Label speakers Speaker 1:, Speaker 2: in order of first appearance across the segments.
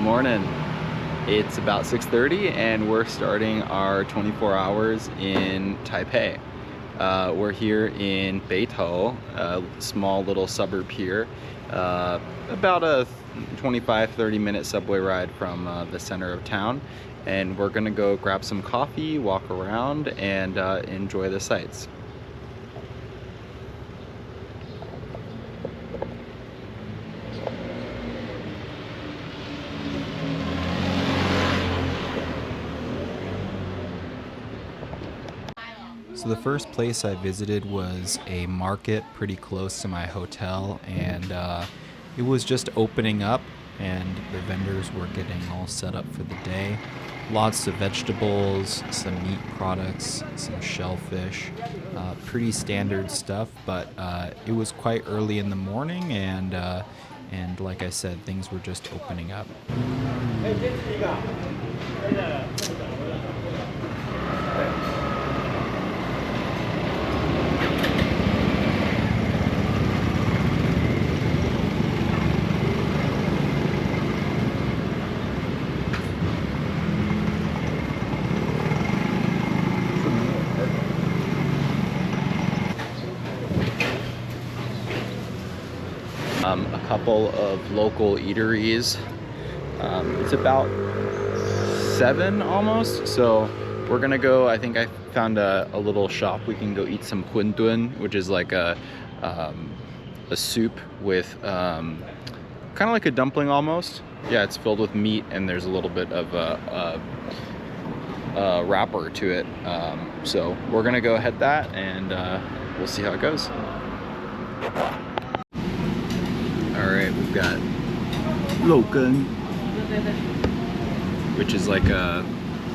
Speaker 1: morning. It's about 6:30 and we're starting our 24 hours in Taipei. We're here in Beitou, a small little suburb here, about a 25-30 minute subway ride from the center of town, and we're gonna go grab some coffee, walk around, and enjoy the sights. So the first place I visited was a market pretty close to my hotel, and it was just opening up and the vendors were getting all set up for the day. Lots of vegetables, some meat products, some shellfish, pretty standard stuff, but it was quite early in the morning, and like I said, things were just opening up. A couple of local eateries. It's about 7 almost, so we're gonna go. I think I found a little shop we can go eat some huntun, which is like a soup with kind of like a dumpling almost. Yeah, it's filled with meat and there's a little bit of a wrapper to it. So we're gonna go ahead that, and we'll see how it goes. Alright, we've got Logan, which is like a,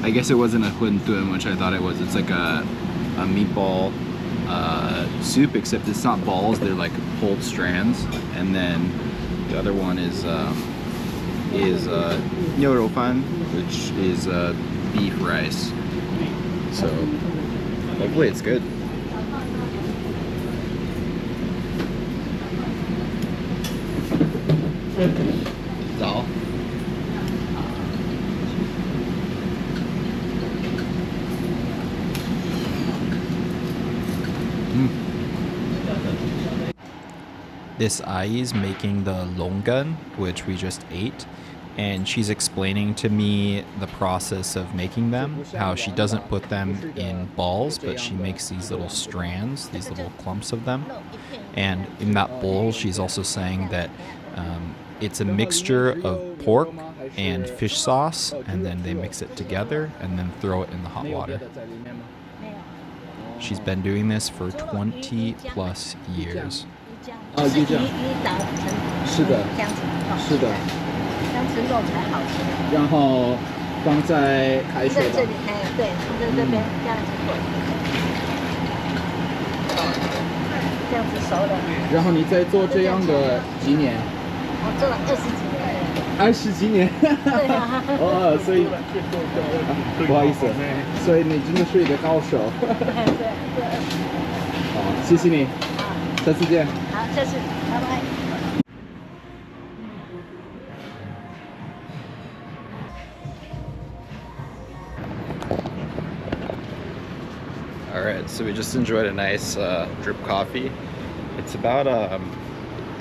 Speaker 1: I guess it wasn't a huntun, which I thought it was. It's like a meatball soup, except it's not balls, they're like pulled strands. And then the other one is 牛肉饭, which is beef rice. So hopefully it's good. Dal. This ai is making the longan, which we just ate, and she's explaining to me the process of making them, how she doesn't put them in balls, but she makes these little strands, these little clumps of them. And in that bowl, she's also saying that it's a mixture of pork and fish sauce, and then they mix it together and then throw it in the hot water. She's been doing this for 20 plus years.
Speaker 2: 就这样。是的，是的。这样子肉才好吃。然后放在开水。在这里，对，在这边这样子滚。这样子熟了。然后你再做这样的几年？我做了20几年。20几年？对啊。哦，所以不好意思，所以你真的是一个高手。对。好，谢谢你。 下次见。好，下次，拜拜。All right, so we just enjoyed a nice drip coffee. It's about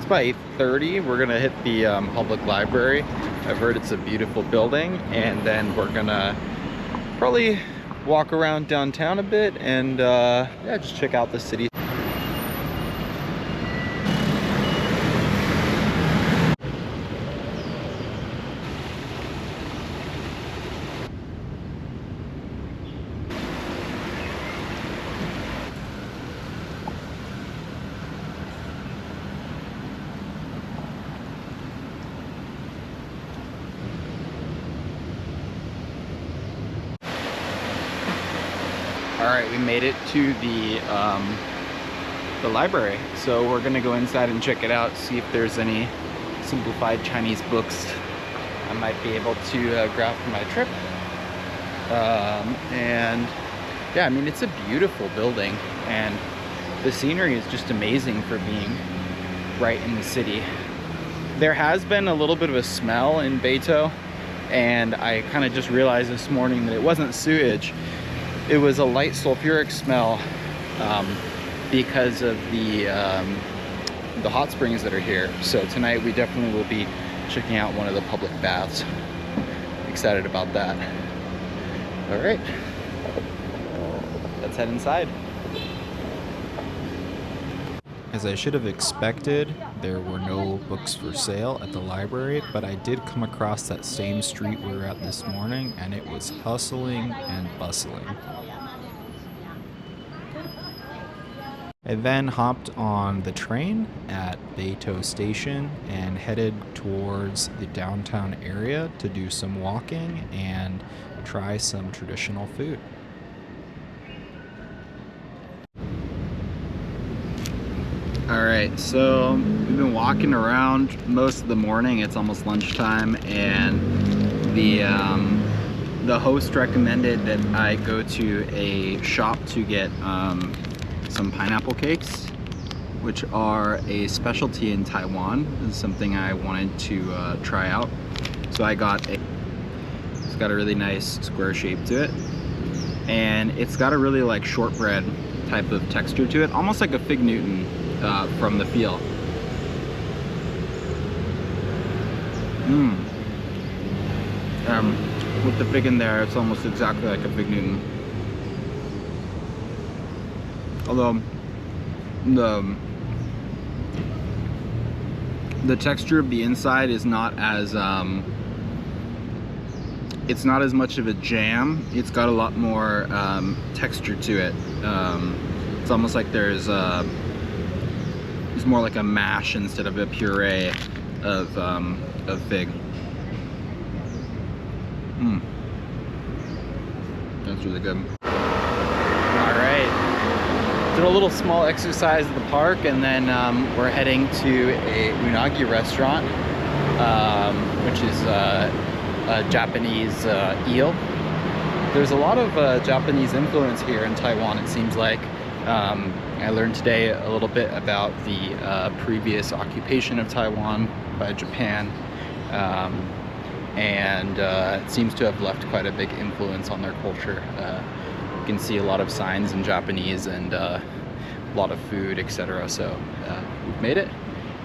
Speaker 2: 8:30. We're gonna hit the public library. I've heard it's a beautiful building, and then we're gonna probably walk around downtown a bit and yeah, just check out the city. All right, we made it to the library. So we're gonna go inside and check it out, see if there's any simplified Chinese books I might be able to grab for my trip. And yeah, I mean, it's a beautiful building and the scenery is just amazing for being right in the city. There has been a little bit of a smell in Beitou
Speaker 3: and I kind of just realized this morning that it wasn't sewage. It was a light sulfuric smell because of the hot springs that are here. So tonight we definitely will be checking out one of the public baths. Excited about that. All right, let's head inside.
Speaker 1: As I should have expected, there were no books for sale at the library, but I did come across that same street we were at this morning, and it was hustling and bustling. I then hopped on the train at Beitou Station and headed towards the downtown area to do some walking and try some traditional food.
Speaker 3: All right, so we've been walking around most of the morning. It's almost lunchtime, and the host recommended that I go to a shop to get some pineapple cakes, which are a specialty in Taiwan. This is something I wanted to try out. So I got it's got a really nice square shape to it, and it's got a really like shortbread type of texture to it, almost like a fig Newton from the feel. With the fig in there, it's almost exactly like a fig Newton. Although the texture of the inside is not as it's not as much of a jam. It's got a lot more texture to it. It's almost like it's more like a mash instead of a puree of fig. That's really good. All right, did a little small exercise at the park, and then we're heading to a unagi restaurant, which is a Japanese eel. There's a lot of Japanese influence here in Taiwan, it seems like. I learned today a little bit about the previous occupation of Taiwan by Japan, and it seems to have left quite a big influence on their culture. You can see a lot of signs in Japanese and a lot of food, etc. So we've made it,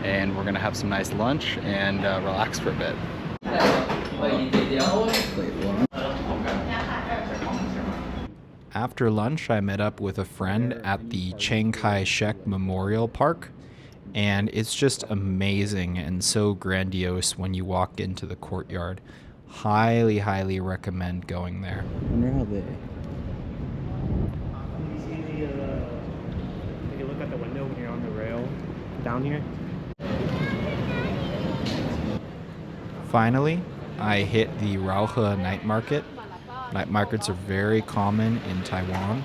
Speaker 3: and we're gonna have some nice lunch and relax for a bit.
Speaker 1: After lunch, I met up with a friend at the Chiang Kai-shek Memorial Park, and it's just amazing and so grandiose when you walk into the courtyard. Highly, highly recommend going there.
Speaker 3: I wonder how they...
Speaker 4: Take a look at the window when you're on the rail down here.
Speaker 1: Finally, I hit the Raohe Night Market. Night markets are very common in Taiwan,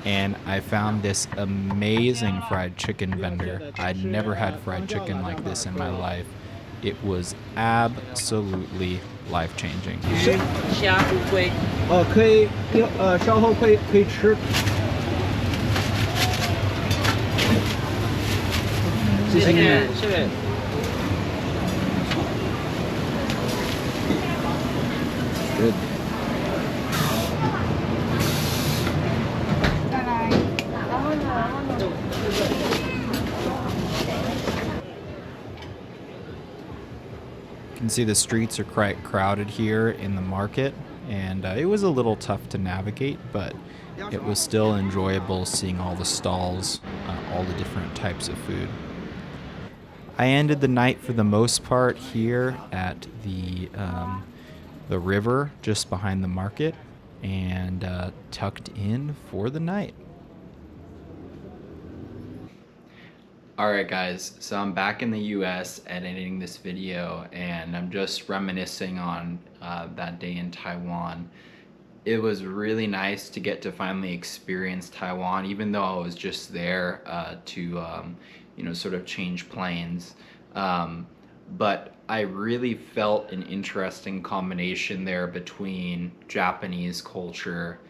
Speaker 1: and I found this amazing fried chicken vendor. I'd never had fried chicken like this in my life. It was absolutely life-changing.
Speaker 4: 虾乌龟。
Speaker 2: 可以稍后可以吃。谢谢你。
Speaker 4: 谢谢。
Speaker 2: Good.
Speaker 1: You can see the streets are quite crowded here in the market, and it was a little tough to navigate, but it was still enjoyable seeing all the stalls, all the different types of food. I ended the night for the most part here at the river just behind the market, and tucked in for the night.
Speaker 3: Alright guys, so I'm back in the US editing this video, and I'm just reminiscing on that day in Taiwan. It was really nice to get to finally experience Taiwan, even though I was just there to sort of change planes. But I really felt an interesting combination there between Japanese culture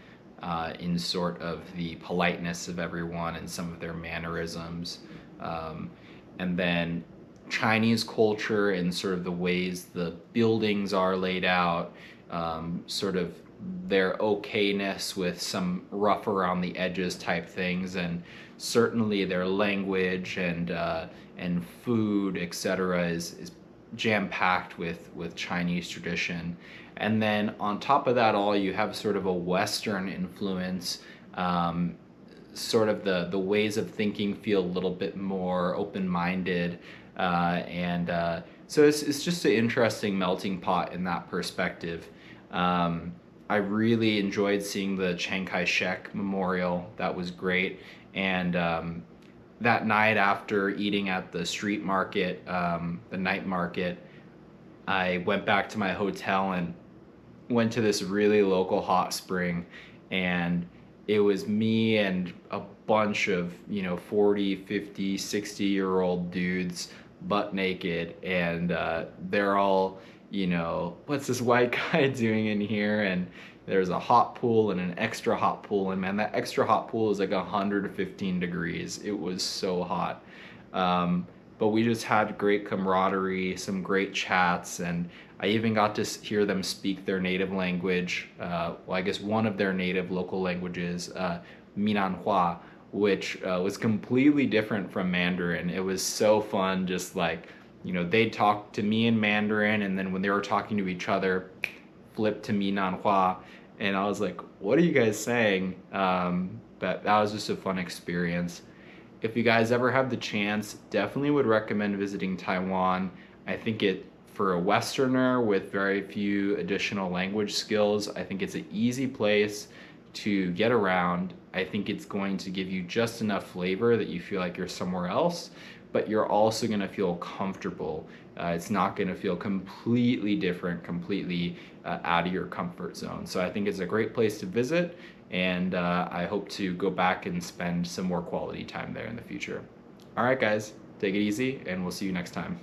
Speaker 3: in sort of the politeness of everyone and some of their mannerisms, and then Chinese culture and sort of the ways the buildings are laid out, sort of their okayness with some rough around the edges type things, and certainly their language and food, etc., is jam-packed with Chinese tradition. And then on top of that all, you have sort of a Western influence. Sort of the ways of thinking feel a little bit more open-minded, and so it's just an interesting melting pot in that perspective. I really enjoyed seeing the Chiang Kai-shek Memorial. That was great. And that night after eating at the street market, the night market, I went back to my hotel and went to this really local hot spring. And it was me and a bunch of, 40, 50, 60-year-old dudes butt naked. And they're all, what's this white guy doing in here? And there's a hot pool and an extra hot pool, and man, that extra hot pool is like 115 degrees. It was so hot. But we just had great camaraderie, some great chats, and I even got to hear them speak their native language. Well, I guess one of their native local languages, Minanhua, which was completely different from Mandarin. It was so fun, just like, they'd talk to me in Mandarin, and then when they were talking to each other, flip to Minanhua, and I was like, what are you guys saying? But that was just a fun experience. If you guys ever have the chance, definitely would recommend visiting Taiwan. I think for a Westerner with very few additional language skills, I think it's an easy place to get around. I think it's going to give you just enough flavor that you feel like you're somewhere else, but you're also going to feel comfortable. It's not going to feel completely different, completely out of your comfort zone. So I think it's a great place to visit, and I hope to go back and spend some more quality time there in the future. All right, guys, take it easy, and we'll see you next time.